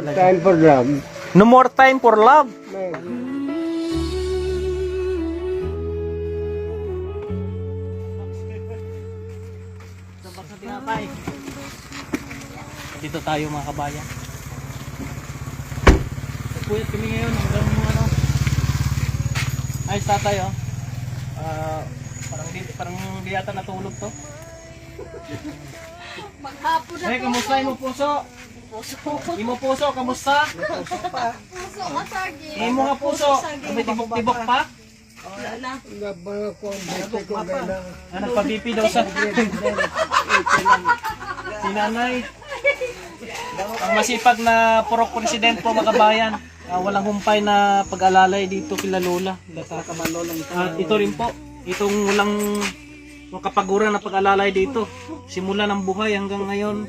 talaga. time for love. No more time for love. Dito tayo mga kabayan. Puyat kami ngayon hanggang ano. Ay tatay oh. Parang di yata natulog to. Maghapon na. Kamusta imo puso? Imo puso, kamusta? Puso ka, Sarge. Imo nga puso, may tibok-tibok pa? Wala na. Nabang ako ang bete ko gana. Nagpa-BP daw sa si nanay. Ang masipag na purok president po mga kabayan. Walang humpay na pag-alalay dito kila Lola. Ito rin po, itong walang kapaguran na pag-alalay dito. Simula ng buhay hanggang ngayon.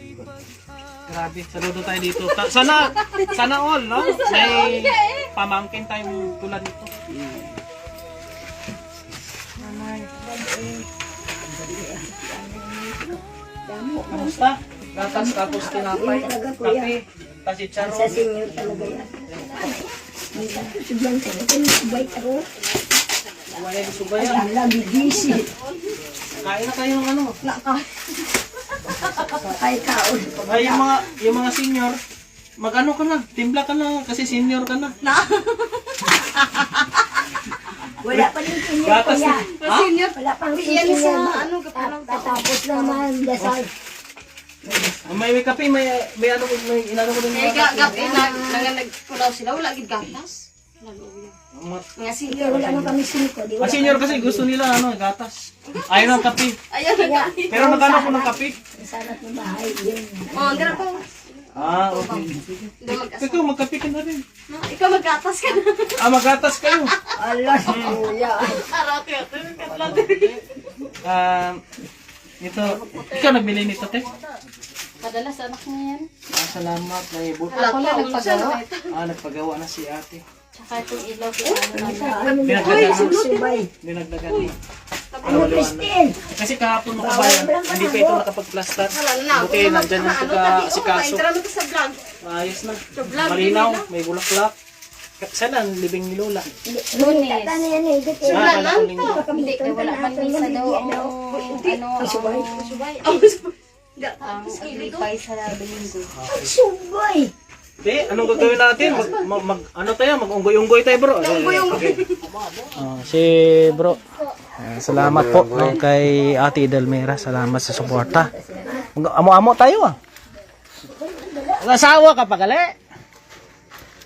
Grabe, saludo tayo dito. Sana all, no? May pamangkin tayong tulad nito. Nanay. Kamusta? Gatas tapos tinapay, kape, pasicharo. Sa senior talaga yan. Subang sa akin, subay ako. Wala yung subayan. Ang lagi busy. Kain na tayo ng ano. Kay kaon. Ay, yung mga senior, mag-ano ka na, timpla ka na, kasi senior ka na. Wala pa rin senior Gatas kuya. Ha? Senior. Wala pang Iyan senior. sa ano, kapalang Tapos naman, dasal. May kape, may inano ko din Eh, mga gabi na nagkulaw sila, wala gid gatas. Mga senior. Wala na kami siniko. Ang senior kasi gusto nila ano, gatas. Ayaw ng kape. Ayan na. Pero nagano ko ng kape. Sana sa bahay yun. Oh, ang ko. Okay. Hindi mag-asa. Ikaw, magkape ka na rin. Ikaw maggatas ka na. Magatas kayo. Ala, kuya. Arate ito. Ito, ikaw nagbili nito, te? Madalas anak niya yan. Salamat, may buto. Ako lang nagpagawa. Nagpagawa na si ate. Tsaka itong ilaw ko. Ano Sa na. ano na, subay. Dinagdagan mo. Ano, Christine? Kasi kahapon mga kabayan, hindi pa ito nakapag-plaster. Wala na. Buti nandyan yung pagka-asikaso. Interano ko sa vlog. Ayos na. vlog, Malinaw, may bulaklak. Saan ang libing ni Lola? Lunes. Tata na yan eh. Dito. Kanang linggo. Hindi, kaya wala man misa daw. Subay. Ang ilipay sa Domingo. Subay. Te, anong gagawin natin? Ano tayo? Mag-unggoy-unggoy tayo, bro. Si bro. Salamat po kay Ate Idelmira. Salamat sa suporta. Amo-amo tayo ah. Asawa ka pa gali?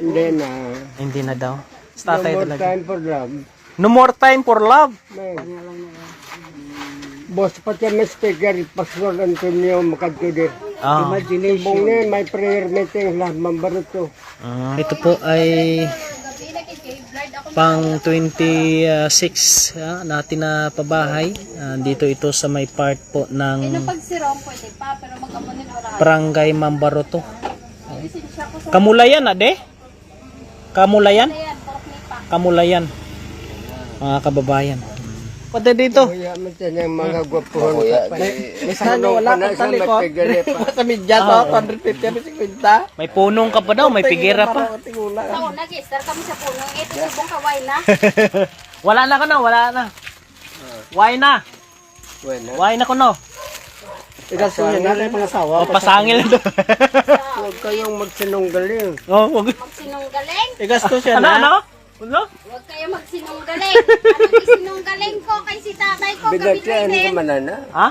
Hindi na. Hindi na daw. No Tatay more talaga. time for love. No more time for love. Boss pati ang speaker, Pastor Antonio Macadtudir. Bong ni, may prayer meeting lah, mambaruto. Ito po ay pang 26 natin na pabahay. Dito ito sa may part po ng Pagsirong pwede pa, pero mag-amunin oras. Barangay Mambaroto. Kamulayan ade? Kamulayan? Kamulayan. Mga kababayan. Pwede dito. Kaya mo siya ng mga gwapuhan ka. Sana wala kang talikot. Sa midya to, 150 May punong ka pa daw, may pigira pa. Ako, nag-star kami sa puno. Ito subong kaway na. Wala na ko no, wala na. Why na? Why na ko no? Ikaso yan natin mga asawa. O pasangil na. Huwag kayong magsinunggaling. Oh, wag. Magsinunggaling. Igasto siya na. Ano? Ano? Huwag kayo magsinunggaling. Anong isinunggaling ko kay si tatay ko? Binatian ko Gabi-gabi. manana. Ha?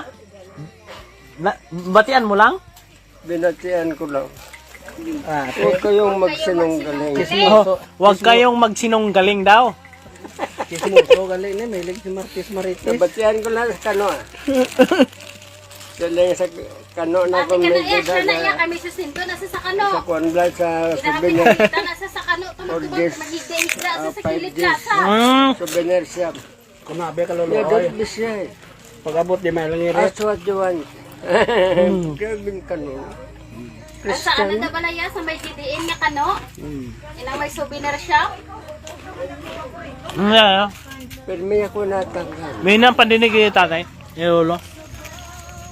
Batian mo lang? Binatian ko lang. Huwag kayong magsinunggaling. Oh, wag kayong magsinunggaling daw. Nabatian ko lang sa kano. Sila sa kano na Ate kung ka na may iya, siya na iya gida kami sa sinto, nasa sa kano. sa kuanblad sa Kinakapit souvenir. kita, nasa sa kano. Tumutubag, magiging isda sa kilid lasa. Souvenir shop. Kumabe ka Yeah, don't be shy. Pag-abot di may lang Ask what you want. Gagawin kano. At sa ano na ba na yan, sa may GDN nga kano? Ilang may souvenir shop. Yeah. Pero may ako natanggal. May nang pandinig yung tatay. Yung ulo.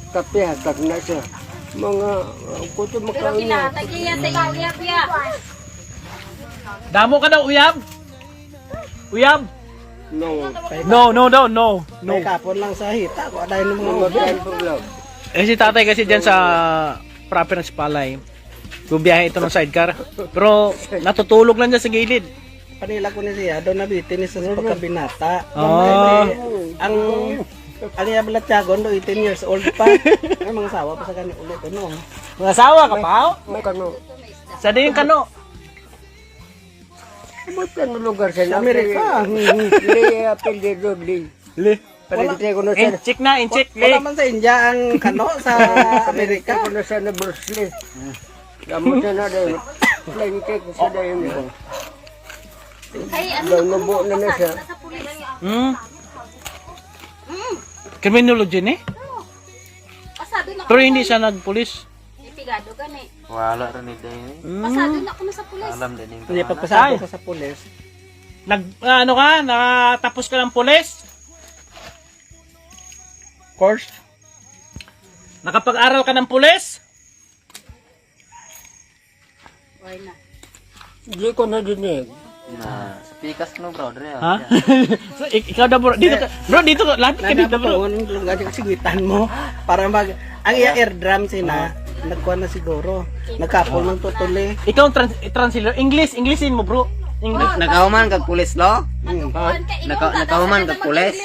Kape hatag na siya. mga kuto Pero makaon. kinatagyan yan sa uyab ya. Damo ka daw, uyab? Uyab? No. No. May kapon lang sa hita ko dahil ng mga Mabiyay po lang. Eh si tatay kasi dyan sa proper ng Spalay, bubiyahe ito ng sidecar. Pero natutulog lang dyan sa gilid. panila ko ni siya doon nabitin ni sa pagkabinata. Oh. Ang iya balat tiagon do 18 years old pa. Ay mga sawa pa sa kani ulit ano. Mga asawa ka pa? Makano. Sa din kano? Ba't ano lugar sa Sa Amerika. Hindi apelyido di. Le. Parente ko na sa Incheck na, incheck. Wala man sa India ang kano sa Amerika. ko na sa na Bruce Lee. Gamot na dahil. Flying cake sa dahil nito. Ay, ano Daw nabuo na na siya. nasa pulis. Criminology ni? Pasado na Pero hindi siya nagpulis. Ipigado gani. Wala rin ito yun. Pasado na ako na sa pulis. Alam din yung Hindi pagpasado ko sa pulis. Ano ka? Nakatapos ka ng pulis? Course. Nakapag-aral ka ng pulis? Why na? Hindi ko na dinig. na pikas no bro, dre. Ha? So, ikaw na bro. Dito ka. Bro, dito ka. Lapit ka dito bro. Nanapatuon yung lugar yung sigwitan mo. Para mag... Ang iya air drum sina. Nagkuha na siguro. Nagkapol ng tutuli. Ikaw ang translator. Englishin mo bro. English. Nakahuman kag pulis lo? Kuhan ka, nakahuman kag pulis?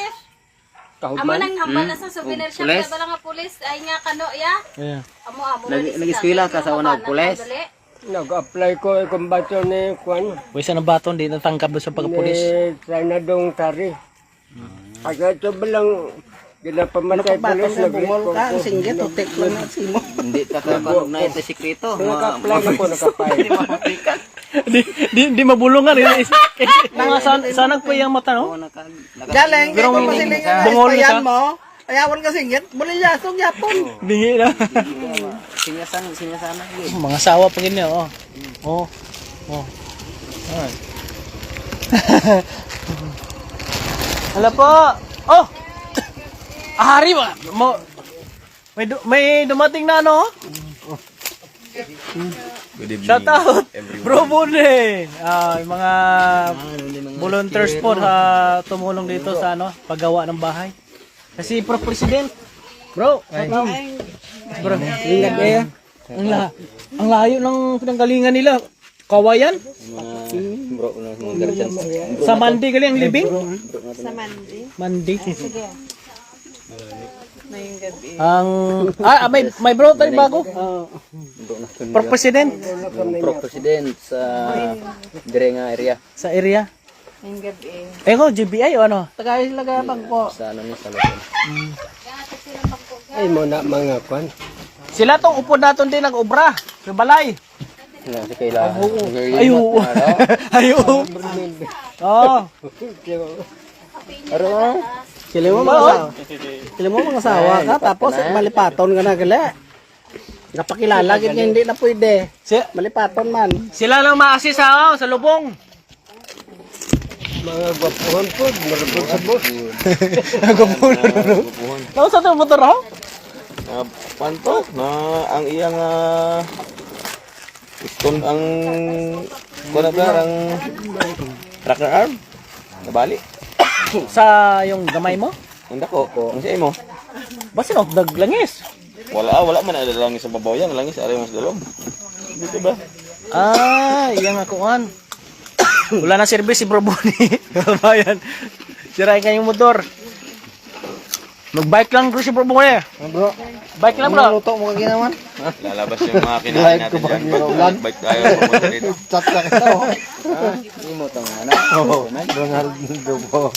Amo nang hambal na sa souvenir shop pulis? na bala nga pulis ay nga kano ya. Yeah. Amo Nag-eskwela ka sa unang pulis? Nag-apply ko kung bato ni Kwan. Wisa ng baton, di natangkap doon sa pagkapulis. Ni Sanadong Tari. Aga ito balang ginapamatay Bato pulis sa na bungol ka. Ang singgit. Utek lang na simo. Hindi ka kapanog na ito sikreto. Nag-apply na ko nakapay. di mabulungan. Mga sanag pa yung mata, no? Galing. Kaya kung masiling ang bungol na siya. ispayan mo. Ayawan ka singgit. Muli yasong yapon. Bingi na. Sinasana. Mga sawa pa ganyan, oh. Oh. Oh. Alright. Hala po. Oh. Ahari ba? May dumating na ano? Shout out. Bro Bune. Yung mga volunteers po sa tumulong dito sa ano, paggawa ng bahay. Kasi Pro President. Bro, shout out. Bro, ingat eh. Ang layo ng pinanggalingan nila. Kawayan? Bro, mga garjan. Sa Mandi gali ang living? Sa Mandi. Sige. May bro tayo bago. Pro President Pro President sa dire nga area. sa area. Eh ko GBI o ano? Tagay sila kaya pagpo. Sa ano ni sa Luzon. Ay mo na mga Kwan. Sila tong upod naton din nag-obra sa balay. Nga si Kayla. Ayo. Ayo. Oh. Aro. Sila mo mga Sila mo mga sawa ka. Tapos malipaton ka na gali. Napakilala gid nga hindi na pwede. Malipaton man. Sila lang ma-assist sa lubong. Mga gwapuhan po. Marapot sa bus. Ano sa tong motor ha? Panto na ang iyang piston ang ang tracker arm nabali Sa yung gamay mo? hindi ko ang siya mo Basta no, daglangis. wala man ada langis sa babaw yan langis ari mas dalom dito ba Iyang akuan. Wala na service si Bro Boni. Bayan. Sirain kayong motor. Mag-bike lang bro si Bro Boni. Bro. Bike lang bro. Luto mo kaginawan. lalabas yung mga kinain natin dyan bike tayo pumunta dito Chat ka kita. Imo tong ano. Ronaldo po.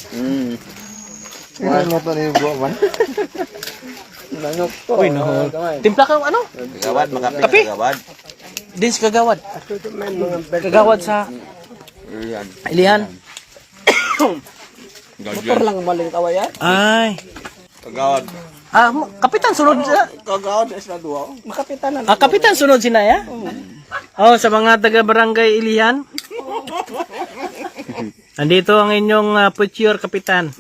Ano mo to ni bro man? Nangok to. Uy, no. Timpla ka ano? kagawad makapit kagawad Din sa kagawad. May mga Kagawad sa yan Ilihan. Motor lang maling kawayan. Ay. kagawad Kapitan sunod siya. Kagawad sa duwa. Makapitan na. Kapitan sunod si Naya? Oh, sa mga taga-barangay Ilihan. Andito ang inyong future kapitan.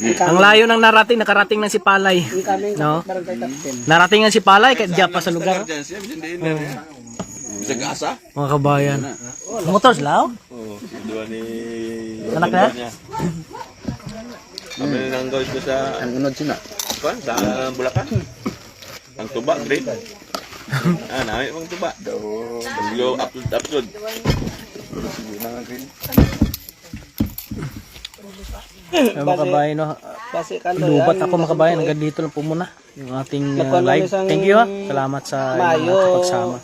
Ang layo ng nakarating ng si Palay. Incoming No? barangay captain. Narating ng si Palay kahit diyan pa sa lugar. Bisa gasa? Mga kabayan. Motor sila? Dua ni... Anak na? Kami nang gawin ko sa... Ang unod sina. Kuan, sa Bulacan. Ang tuba, green. Namin pang tuba. Pag-go, upload. Mga kabayan, no? Kasi kano Lubat ako mga kabayan. Hanggang dito lang po muna. Yung ating Nakuha live. namin isang Thank you ha. Salamat sa Mayo. pagsama.